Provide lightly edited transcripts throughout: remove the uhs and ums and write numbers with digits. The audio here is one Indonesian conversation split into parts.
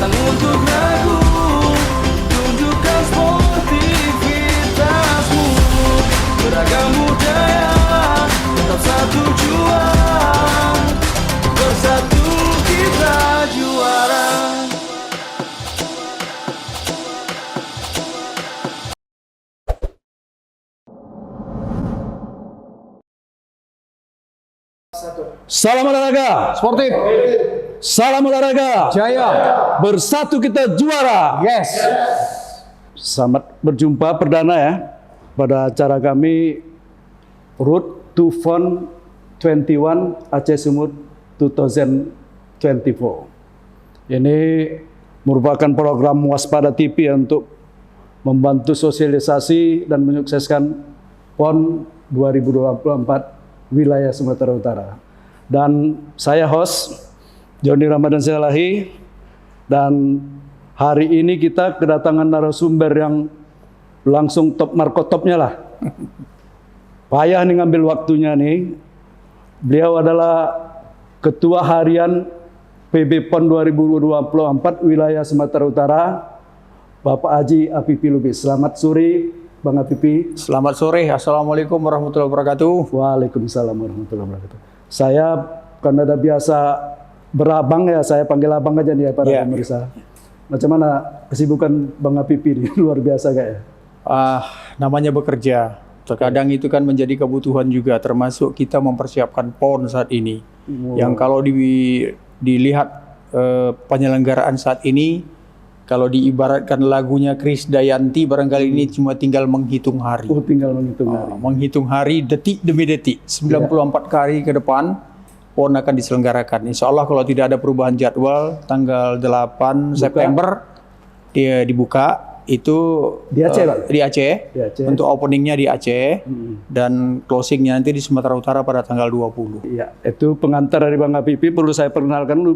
datang untuk ragu. Tunjukkan sportivitasmu. Beragam budaya, tetap satu jua. Bersatu kita juara. Salam olahraga, Sportif. salam olahraga, Jaya. bersatu kita juara. Yes. Selamat berjumpa perdana ya pada acara kami Road to Fun 21 Aceh Sumut 2024. Ini merupakan program Waspada TV untuk membantu sosialisasi dan menyukseskan PON 2024 wilayah Sumatera Utara. Dan saya host Joni Ramadan Silahi, dan hari ini kita kedatangan narasumber yang langsung top markotopnya lah. Payah nih ngambil waktunya nih. Beliau adalah Ketua Harian PB PON 2024 wilayah Sumatera Utara, Bapak Haji Afifi Lubis. Selamat sore Bang Afifi. Selamat sore. Assalamualaikum warahmatullahi wabarakatuh. Waalaikumsalam warahmatullahi wabarakatuh. Saya karena udah biasa berabang ya, saya panggil abang aja nih ya para pemirsa. Macam mana kesibukan Bang Afifi ini? Luar biasa gak ya? Namanya bekerja. Terkadang itu kan menjadi kebutuhan juga, termasuk kita mempersiapkan PON saat ini. Yang kalau dilihat penyelenggaraan saat ini, kalau diibaratkan lagunya Krisdayanti, barangkali ini cuma tinggal menghitung hari. Oh, tinggal menghitung hari. Menghitung hari detik demi detik. 94 hari ke depan PON akan diselenggarakan. Insya Allah kalau tidak ada perubahan jadwal, tanggal 8 September dia dibuka. Itu di Aceh, Pak? Di Aceh. Di Aceh. Untuk openingnya di Aceh. Dan closingnya nanti di Sumatera Utara pada tanggal 20. Iya, itu pengantar dari Bang Afifi. Perlu saya perkenalkan dulu.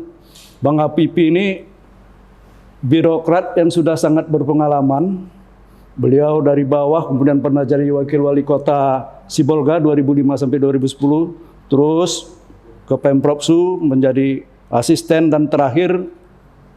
Bang Afifi ini birokrat yang sudah sangat berpengalaman. Beliau dari bawah, kemudian pernah jadi wakil wali kota Sibolga 2005 sampai 2010. Terus ke Pemprovsu menjadi asisten dan terakhir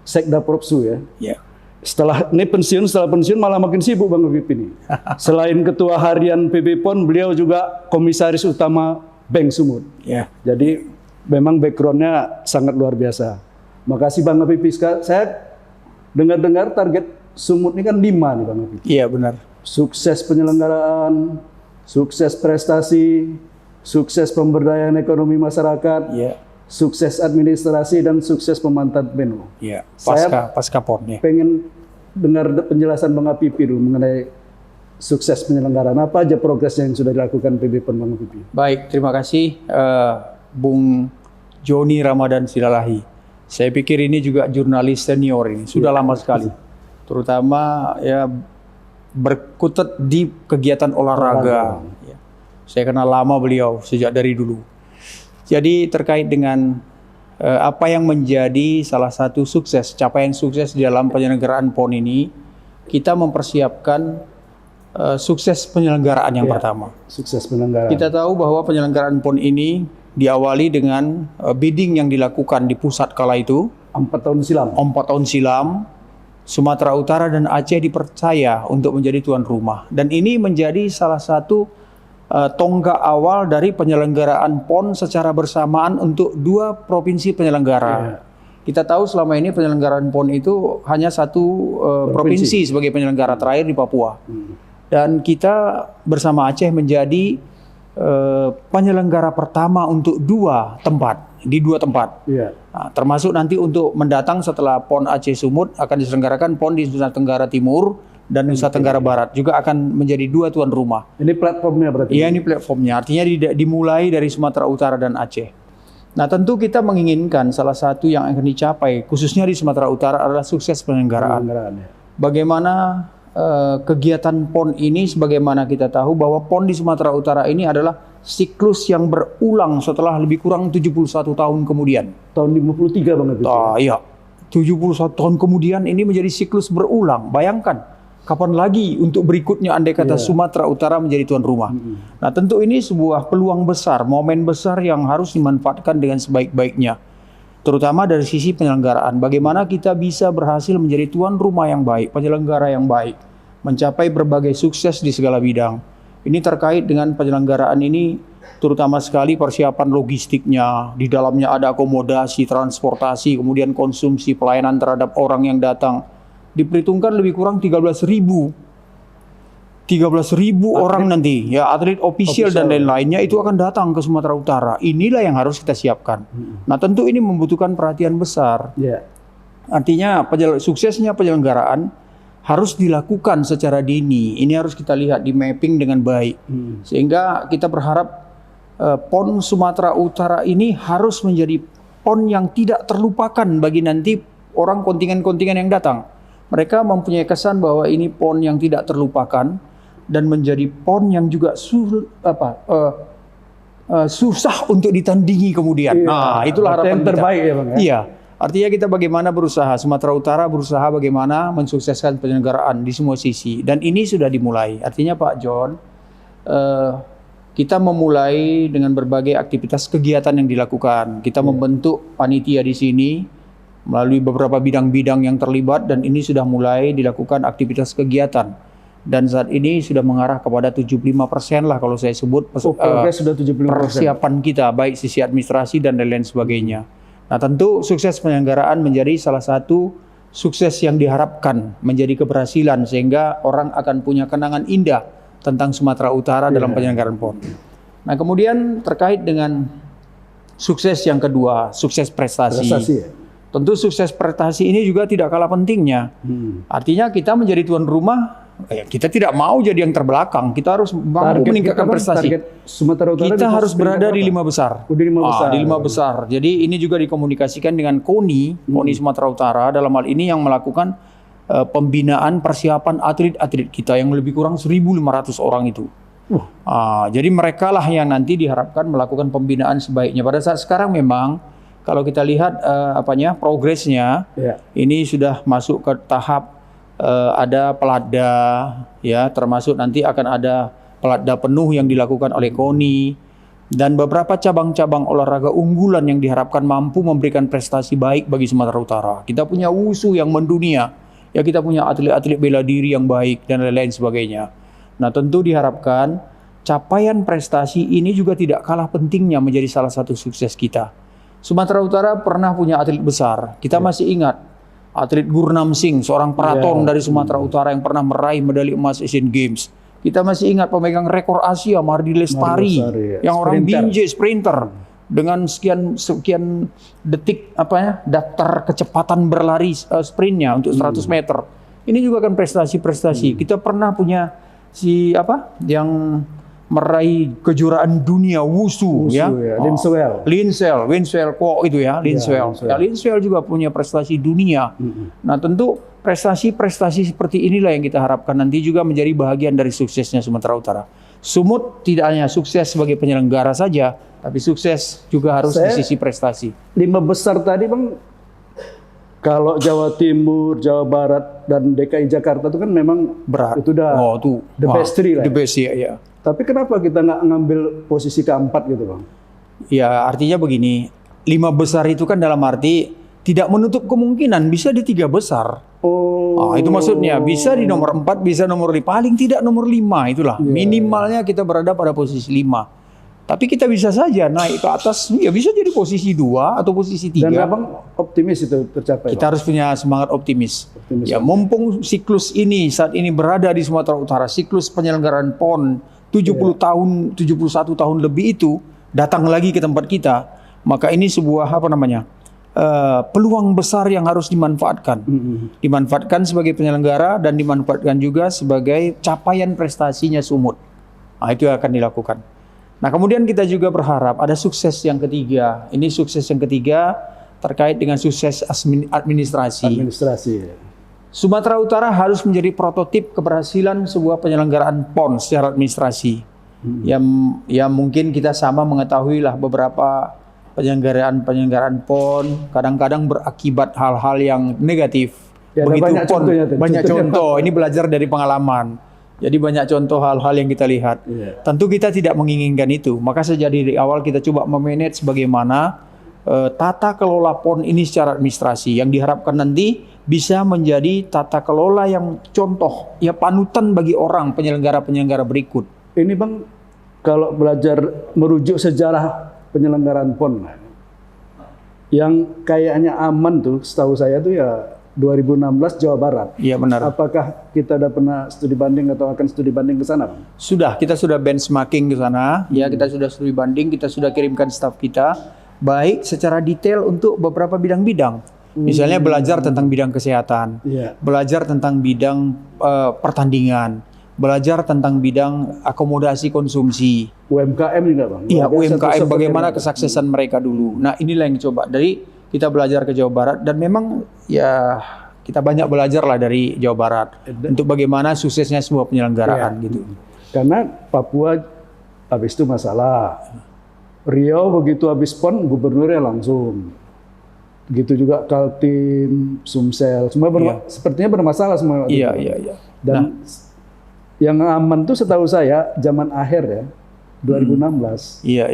Sekda Propsu ya. Ya. Setelah pensiun malah makin sibuk Bang Afifi ini. Selain ketua harian PB PON, beliau juga komisaris utama Bank Sumut. Ya. Jadi memang backgroundnya sangat luar biasa. Makasih Bang Afifi. Saya dengar-dengar target Sumut ini kan 5 nih Bang Afifi. Iya benar. Sukses penyelenggaraan, sukses prestasi, sukses pemberdayaan ekonomi masyarakat, sukses administrasi, dan sukses pemantauan PNU. Iya. Saya Pasca PON ya. pengen dengar penjelasan Bang Afifi dulu mengenai sukses penyelenggaraan. Apa aja progresnya yang sudah dilakukan PB PON Bang Afifi? Baik, terima kasih Bung Joni Ramadan Silalahi. Saya pikir ini juga jurnalis senior ini, sudah lama sekali. Terutama ya berkutat di kegiatan olahraga. Ya. Saya kenal lama beliau sejak dari dulu. Jadi terkait dengan apa yang menjadi salah satu sukses, capaian sukses di dalam penyelenggaraan PON ini, kita mempersiapkan sukses penyelenggaraan yang pertama. Sukses penyelenggaraan. Kita tahu bahwa penyelenggaraan PON ini diawali dengan bidding yang dilakukan di pusat kala itu. 4 tahun silam. 4 tahun silam, Sumatera Utara dan Aceh dipercaya untuk menjadi tuan rumah. Dan ini menjadi salah satu tonggak awal dari penyelenggaraan PON secara bersamaan untuk 2 provinsi penyelenggara. Kita tahu selama ini penyelenggaraan PON itu hanya satu provinsi sebagai penyelenggara, terakhir di Papua. Dan kita bersama Aceh menjadi penyelenggara pertama untuk 2 tempat, di 2 tempat. Nah, termasuk nanti untuk mendatang setelah PON Aceh Sumut akan diselenggarakan PON di Nusa Tenggara Timur dan Nusa Tenggara Barat, juga akan menjadi 2 tuan rumah. Ini platformnya berarti? Iya, ini platformnya. Artinya dimulai dari Sumatera Utara dan Aceh. Nah, tentu kita menginginkan salah satu yang akan dicapai, khususnya di Sumatera Utara, adalah sukses penyelenggaraan. Bagaimana kegiatan PON ini, sebagaimana kita tahu bahwa PON di Sumatera Utara ini adalah siklus yang berulang setelah lebih kurang 71 tahun kemudian. Tahun 53 Bang Afifi? Iya. 71 tahun kemudian ini menjadi siklus berulang. Bayangkan. Kapan lagi untuk berikutnya andai kata Sumatera Utara menjadi tuan rumah. Nah, tentu ini sebuah peluang besar, momen besar yang harus dimanfaatkan dengan sebaik-baiknya. terutama dari sisi penyelenggaraan. Bagaimana kita bisa berhasil menjadi tuan rumah yang baik, penyelenggara yang baik, mencapai berbagai sukses di segala bidang. Ini terkait dengan penyelenggaraan ini, terutama sekali persiapan logistiknya. Di dalamnya ada akomodasi, transportasi, kemudian konsumsi, pelayanan terhadap orang yang datang. Diperhitungkan lebih kurang 13.000 orang nanti, ya, atlet official dan lain-lainnya itu akan datang ke Sumatera Utara. Inilah yang harus kita siapkan. Nah, tentu ini membutuhkan perhatian besar. Artinya suksesnya penyelenggaraan harus dilakukan secara dini. Ini harus kita lihat di mapping dengan baik. Sehingga kita berharap PON Sumatera Utara ini harus menjadi PON yang tidak terlupakan bagi nanti orang kontingen-kontingen yang datang. Mereka mempunyai kesan bahwa ini PON yang tidak terlupakan dan menjadi PON yang juga susah untuk ditandingi kemudian. Nah, itulah harapan kita. Terbaik ya, Bang. Iya, artinya kita bagaimana berusaha, Sumatera Utara berusaha bagaimana mensukseskan penyelenggaraan di semua sisi. Dan ini sudah dimulai. Artinya Pak John, kita memulai dengan berbagai aktivitas kegiatan yang dilakukan. Kita membentuk panitia di sini melalui beberapa bidang-bidang yang terlibat, dan ini sudah mulai dilakukan aktivitas kegiatan. Dan saat ini sudah mengarah kepada 75% lah kalau saya sebut sudah 75%. persiapan kita, baik sisi administrasi dan lain-lain sebagainya. Nah, tentu sukses penyelenggaraan menjadi salah satu sukses yang diharapkan menjadi keberhasilan, sehingga orang akan punya kenangan indah tentang Sumatera Utara dalam penyelenggaraan PON. Nah, kemudian terkait dengan sukses yang kedua, sukses prestasi. Tentu sukses prestasi ini juga tidak kalah pentingnya. Artinya kita menjadi tuan rumah, kita tidak mau jadi yang terbelakang. Kita harus mampu meningkatkan prestasi. Sumatera Utara kita harus berada di 5 besar. Di 5 besar. Jadi ini juga dikomunikasikan dengan KONI Sumatera Utara dalam hal ini yang melakukan pembinaan persiapan atlet-atlet kita yang lebih kurang 1.500 orang itu. Jadi mereka lah yang nanti diharapkan melakukan pembinaan sebaiknya. Pada saat sekarang memang kalau kita lihat progresnya, ini sudah masuk ke tahap ada pelatda, ya, termasuk nanti akan ada pelatda penuh yang dilakukan oleh KONI dan beberapa cabang-cabang olahraga unggulan yang diharapkan mampu memberikan prestasi baik bagi Sumatera Utara. Kita punya wusu yang mendunia, ya, kita punya atlet-atlet bela diri yang baik dan lain-lain sebagainya. Nah, tentu diharapkan capaian prestasi ini juga tidak kalah pentingnya menjadi salah satu sukses kita. Sumatera Utara pernah punya atlet besar. Kita masih ingat atlet Gurnam Singh, seorang praton dari Sumatera Utara yang pernah meraih medali emas Asian Games. Kita masih ingat pemegang rekor Asia Mardi Lestari, yang orang binjai sprinter dengan sekian detik daftar kecepatan berlari sprintnya untuk 100 meter. Ini juga kan prestasi-prestasi. Kita pernah punya yang meraih kejuaraan dunia wusu, ya. Linswell kok itu ya, Linswell. Linswell juga punya prestasi dunia. Nah, tentu prestasi-prestasi seperti inilah yang kita harapkan nanti juga menjadi bahagian dari suksesnya Sumatera Utara. Sumut tidak hanya sukses sebagai penyelenggara saja, tapi sukses juga harus di sisi prestasi. 5 besar tadi, Bang, kalau Jawa Timur, Jawa Barat, dan DKI Jakarta itu kan memang berat. Itu udah the best three lah. The best, ya. Tapi kenapa kita nggak ngambil posisi keempat gitu, Bang? Ya, artinya begini, 5 besar itu kan dalam arti tidak menutup kemungkinan bisa di 3 besar. Itu maksudnya bisa di nomor 4, bisa nomor 5, paling tidak nomor 5 itulah. Minimalnya kita berada pada posisi 5. Tapi kita bisa saja naik ke atas, ya bisa jadi posisi 2 atau posisi 3. Dan Abang optimis itu tercapai? Kita harus punya semangat optimis. Ya, mumpung siklus ini saat ini berada di Sumatera Utara, siklus penyelenggaraan PON 70 tahun, 71 tahun lebih itu datang lagi ke tempat kita, maka ini sebuah peluang besar yang harus dimanfaatkan. Dimanfaatkan sebagai penyelenggara dan dimanfaatkan juga sebagai capaian prestasinya Sumut. Nah, itu yang akan dilakukan. Nah, kemudian kita juga berharap ada sukses yang ketiga. Ini sukses yang ketiga terkait dengan sukses administrasi. Sumatera Utara harus menjadi prototip keberhasilan sebuah penyelenggaraan PON secara administrasi. Ya mungkin kita sama mengetahui lah beberapa penyelenggaraan PON kadang-kadang berakibat hal-hal yang negatif. Ya, begitu PON banyak contohnya, contoh. Ini belajar dari pengalaman. Jadi banyak contoh hal-hal yang kita lihat. Tentu kita tidak menginginkan itu. Maka sejak dari awal kita coba memanage bagaimana tata kelola PON ini secara administrasi yang diharapkan nanti bisa menjadi tata kelola yang contoh, ya panutan bagi orang penyelenggara-penyelenggara berikut. Ini Bang, kalau belajar merujuk sejarah penyelenggaraan PON, yang kayaknya aman tuh, setahu saya tuh ya 2016 Jawa Barat. Iya benar. Apakah kita udah pernah studi banding atau akan studi banding ke sana, Bang? Kita sudah benchmarking ke sana. Ya, kita sudah studi banding, kita sudah kirimkan staf kita, baik secara detail untuk beberapa bidang-bidang. Misalnya belajar tentang bidang kesehatan, belajar tentang bidang pertandingan, belajar tentang bidang akomodasi konsumsi. UMKM juga Bang? Iya, UMKM bagaimana kesuksesan mereka dulu. Nah, inilah yang coba dari kita belajar ke Jawa Barat, dan memang ya kita banyak belajar lah dari Jawa Barat untuk bagaimana suksesnya sebuah penyelenggaraan gitu. Karena Papua habis itu masalah, Riau begitu habis PON gubernurnya langsung. Begitu juga Kaltim, Sumsel, semua sepertinya bermasalah semua. Iya. Dan yang aman tuh setahu saya zaman akhir ya, 2016. Iya.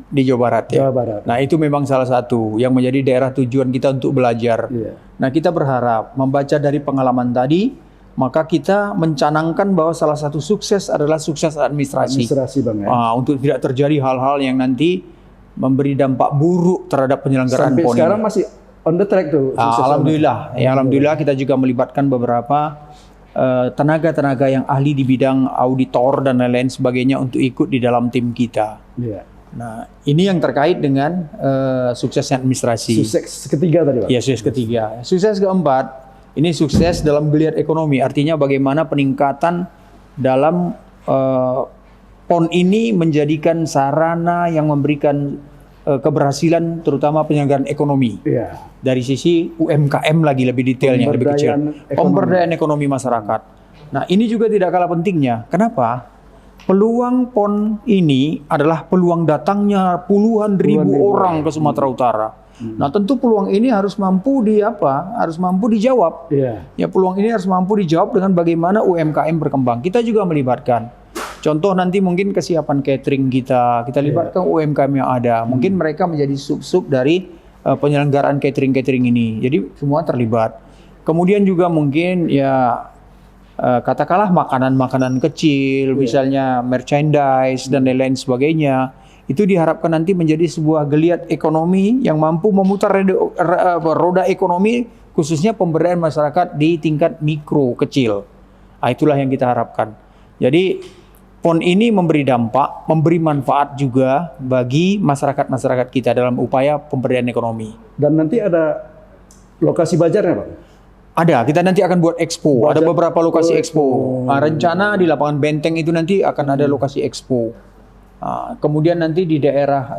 Di Jawa Barat ya. Jawa Barat. Nah, itu memang salah satu yang menjadi daerah tujuan kita untuk belajar. Nah, kita berharap membaca dari pengalaman tadi, maka kita mencanangkan bahwa salah satu sukses adalah sukses administrasi. Administrasi Bang ya. Untuk tidak terjadi hal-hal yang nanti memberi dampak buruk terhadap penyelenggaraan PON. Sampai sekarang masih on the track tuh. Alhamdulillah. Alhamdulillah kita juga melibatkan beberapa tenaga-tenaga yang ahli di bidang auditor dan lain-lain sebagainya untuk ikut di dalam tim kita. Nah, ini yang terkait dengan suksesnya administrasi. Sukses ketiga tadi Pak? Iya, sukses ketiga. Sukses keempat, ini sukses dalam geliat ekonomi. Artinya bagaimana peningkatan dalam PON ini menjadikan sarana yang memberikan keberhasilan terutama penyelenggaraan ekonomi. Dari sisi UMKM lagi lebih detailnya, lebih kecil. Pemberdayaan ekonomi masyarakat. Nah, ini juga tidak kalah pentingnya. Kenapa? Peluang PON ini adalah peluang datangnya puluhan ribu orang ke Sumatera Utara. Nah, tentu peluang ini harus mampu harus mampu dijawab. Ya, peluang ini harus mampu dijawab dengan bagaimana UMKM berkembang. Kita juga melibatkan. Contoh nanti mungkin kesiapan catering kita libatkan UMKM yang ada. Mungkin mereka menjadi sub-sub dari penyelenggaraan catering ini. Jadi semua terlibat. Kemudian juga mungkin ya katakanlah makanan-makanan kecil, misalnya merchandise dan lain-lain sebagainya. Itu diharapkan nanti menjadi sebuah geliat ekonomi yang mampu memutar roda ekonomi, khususnya pemberdayaan masyarakat di tingkat mikro kecil. Itulah yang kita harapkan. Jadi PON ini memberi dampak, memberi manfaat juga bagi masyarakat-masyarakat kita dalam upaya pemberdayaan ekonomi. Dan nanti ada lokasi bajarnya Pak? Ada, kita nanti akan buat expo. Ada beberapa lokasi expo. Rencana di lapangan Benteng itu nanti akan ada lokasi expo. Kemudian nanti di daerah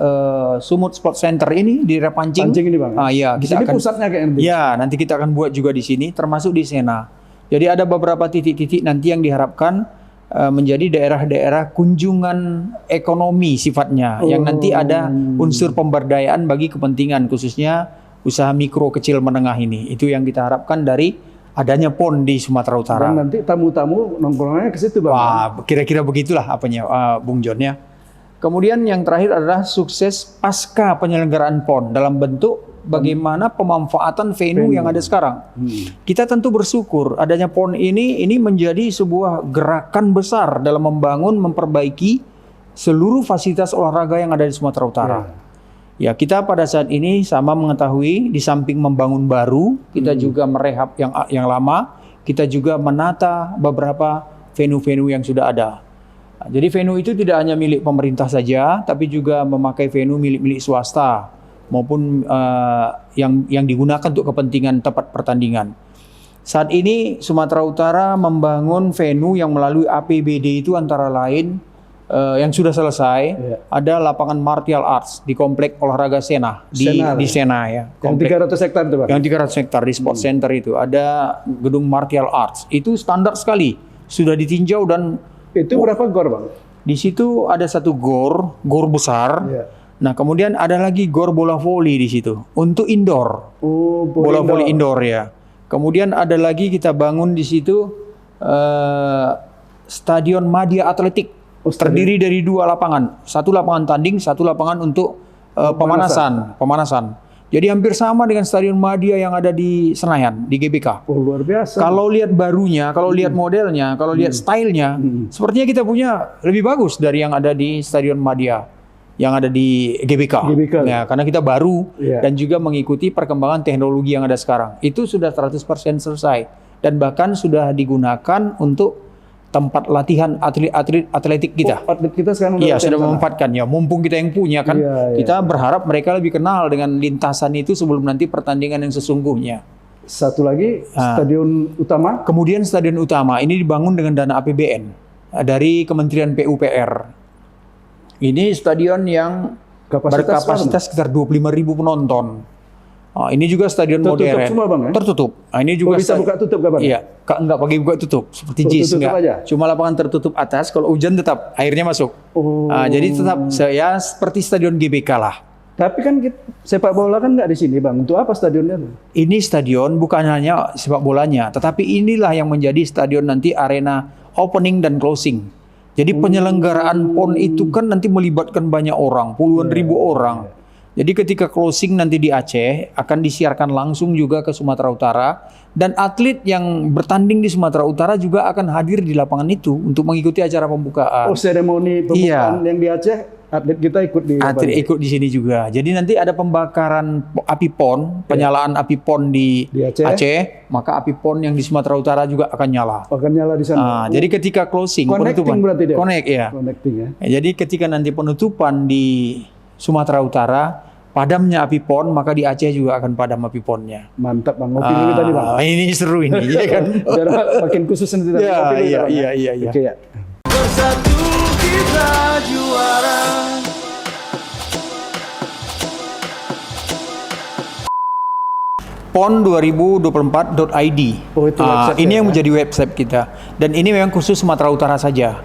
Sumut Sport Center ini, di daerah Pancing ini Bang? Ya, kita akan, pusatnya kayaknya. Ya, nanti kita akan buat juga di sini, termasuk di Sena. Jadi ada beberapa titik-titik nanti yang diharapkan menjadi daerah-daerah kunjungan ekonomi sifatnya, yang nanti ada unsur pemberdayaan bagi kepentingan khususnya usaha mikro kecil menengah ini. Itu yang kita harapkan dari adanya PON di Sumatera Utara. Dan nanti tamu-tamu nongkrongnya ke situ Bang? Wah, kira-kira begitulah Bung John ya. Kemudian yang terakhir adalah sukses pasca penyelenggaraan PON dalam bentuk bagaimana pemanfaatan venue yang ada sekarang. Kita tentu bersyukur adanya PON ini menjadi sebuah gerakan besar dalam memperbaiki seluruh fasilitas olahraga yang ada di Sumatera Utara. Ya, kita pada saat ini sama mengetahui di samping membangun baru, kita juga merehab yang lama, kita juga menata beberapa venue-venue yang sudah ada. Nah, jadi venue itu tidak hanya milik pemerintah saja, tapi juga memakai venue milik swasta maupun yang digunakan untuk kepentingan tempat pertandingan. Saat ini Sumatera Utara membangun venue yang melalui APBD itu antara lain yang sudah selesai, ada lapangan martial arts di komplek olahraga Sena di Sena ya. Komplek, yang 300 hektar itu Pak? Yang 300 hektar di Sport Center itu ada gedung martial arts. Itu standar sekali, sudah ditinjau dan itu berapa gor Bang? Di situ ada satu gor besar. Nah, kemudian ada lagi gor bola voli di situ untuk indoor. Bola voli indoor ya. Kemudian ada lagi kita bangun di situ stadion Madya Atletik. Terdiri dari 2 lapangan. 1 lapangan tanding, 1 lapangan untuk pemanasan. Jadi hampir sama dengan Stadion Madia yang ada di Senayan, di GBK. Oh, luar biasa. Kalau lihat barunya, kalau lihat modelnya, kalau lihat stylenya, sepertinya kita punya lebih bagus dari yang ada di Stadion Madia, yang ada di GBK. Ya, karena kita baru dan juga mengikuti perkembangan teknologi yang ada sekarang. Itu sudah 100% selesai dan bahkan sudah digunakan untuk tempat latihan atletik kita. Atlet kita sekarang Iya, sudah memanfaatkan ya. Mumpung kita yang punya kan, kita berharap mereka lebih kenal dengan lintasan itu sebelum nanti pertandingan yang sesungguhnya. Satu lagi, stadion utama. Kemudian stadion utama ini dibangun dengan dana APBN dari Kementerian PUPR. Ini stadion yang berkapasitas sekitar 25.000 penonton. Ini juga stadion tertutup modern. semua, Bang, ya? Tertutup. Ini juga bisa buka tutup kapan? Iya, enggak pakai buka tutup seperti JIS enggak. aja? Cuma lapangan tertutup atas, kalau hujan tetap airnya masuk. Jadi tetap ya seperti stadion GBK lah. Tapi kan sepak bola kan nggak di sini, Bang. Untuk apa stadionnya? Ini stadion bukan hanya sepak bolanya, tetapi inilah yang menjadi stadion nanti arena opening dan closing. Jadi penyelenggaraan PON itu kan nanti melibatkan banyak orang, puluhan ribu orang. Jadi ketika closing nanti di Aceh akan disiarkan langsung juga ke Sumatera Utara dan atlet yang bertanding di Sumatera Utara juga akan hadir di lapangan itu untuk mengikuti acara pembukaan. Oh, seremoni pembukaan yang di Aceh, atlet kita ikut di atlet ikut di sini juga. Jadi nanti ada pembakaran api PON, penyalaan api PON di Aceh, maka api PON yang di Sumatera Utara juga akan nyala. Akan nyala di sana. Jadi ketika closing penutupan berarti dia. Connecting ya. Jadi ketika nanti penutupan di Sumatera Utara, padamnya api PON, maka di Aceh juga akan padam api PON-nya. Mantap, Bang. Ngopi dulu tadi, Bang. Ini seru ini, ya kan? Biar makin khusus nanti. Iya. Oke, ya. Bersatu kita juara. pon2024.id. Oh, itu website ini yang menjadi website kita. Dan ini memang khusus Sumatera Utara saja.